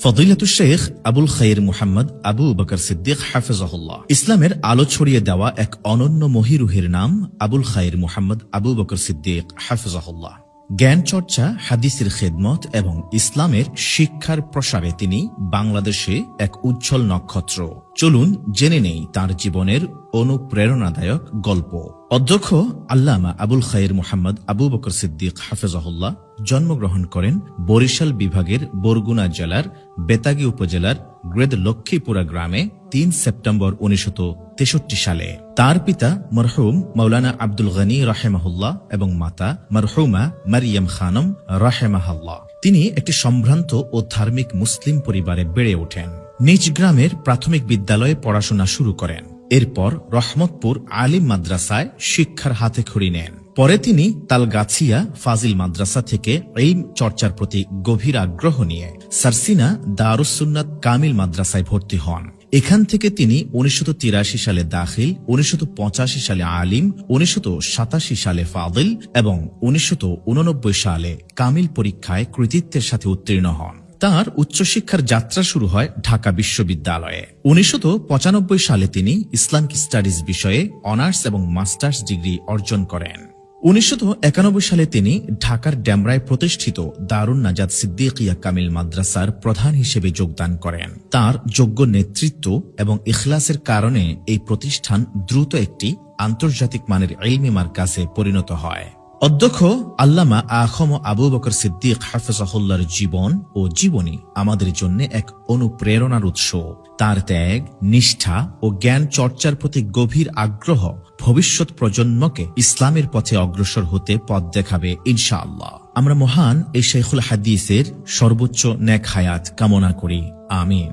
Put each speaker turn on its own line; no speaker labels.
ফদিলাতুশ শেখ আবুল খাইর মুহাম্মদ আবু বকর সিদ্দিক হাফিজাহুল্লাহ। ইসলামের আলো ছড়িয়ে দেওয়া এক অনন্য মহিরুহের নাম আবুল খাইর মুহাম্মদ আবু বকর সিদ্দিক হাফিজাহুল্লাহ। জ্ঞান চর্চা, হাদিসের খেদমত এবং ইসলামের শিক্ষার প্রসারে তিনি বাংলাদেশে এক উজ্জ্বল নক্ষত্র। চলুন জেনে নেই তার জীবনের অনুপ্রেরণাদায়ক গল্প। অধ্যক্ষ আল্লামা আবুল খাইর মুহাম্মদ আবু বকর সিদ্দিক হাফিজাহুল্লাহ জন্মগ্রহণ করেন বরিশাল বিভাগের বরগুনা জেলার বেতাগী উপজেলার গ্রেদ লক্ষ্মীপুরা গ্রামে ৩ সেপ্টেম্বর ১৯৬৩ সালে। তার পিতা মরহুম মৌলানা আব্দুল গনি রাহেমাহুল্লাহ এবং মাতা মরহুমা মারিয়াম খানম রাহেমাহুল্লাহ। তিনি একটি সম্ভ্রান্ত ও ধার্মিক মুসলিম পরিবারে বেড়ে ওঠেন। নিজ গ্রামের প্রাথমিক বিদ্যালয়ে পড়াশোনা শুরু করেন। এরপর রহমতপুর আলিম মাদ্রাসায় শিক্ষার হাতে খড়ি নেন। পরে তিনি তালগাছিয়া ফাজিল মাদ্রাসা থেকে ইলম চর্চার প্রতি গভীর আগ্রহ নিয়ে সারসিনা দারুস সুন্নাত কামিল মাদ্রাসায় ভর্তি হন। এখান থেকে তিনি ১৯৮৩ সালে দাখিল, ১৯৮৫ সালে আলিম, ১৯৮৭ সালে ফাদিল এবং ১৯৮৯ সালে কামিল পরীক্ষায় কৃতিত্বের সাথে উত্তীর্ণ হন। তার উচ্চশিক্ষার যাত্রা শুরু হয় ঢাকা বিশ্ববিদ্যালয়ে। ১৯৯৫ সালে তিনি ইসলামিক স্টাডিজ বিষয়ে অনার্স এবং মাস্টার্স ডিগ্রি অর্জন করেন। ১৯৯১ সালে তিনি ঢাকার ডেমরায় প্রতিষ্ঠিত দারুন নাজাত সিদ্দিকিয়া কামিল মাদ্রাসার প্রধান হিসেবে যোগদান করেন। তার যোগ্য নেতৃত্ব এবং ইখলাসের কারণে এই প্রতিষ্ঠান দ্রুত একটি আন্তর্জাতিক মানের ইলমি মারকাজে পরিণত হয়। অধ্যক্ষ আল্লামা আখম আবু বকর সিদ্দিক হাফিজাহুল্লাহর জীবন ও জীবনী আমাদের জন্য এক অনুপ্রেরণার উৎস। তার ত্যাগ, নিষ্ঠা ও জ্ঞান চর্চার প্রতি গভীর আগ্রহ ভবিষ্যৎ প্রজন্মকে ইসলামের পথে অগ্রসর হতে পথ দেখাবে ইনশাআল্লাহ। আমরা মহান এই শেখুল হাদিসের সর্বোচ্চ নেক হায়াত কামনা করি। আমিন।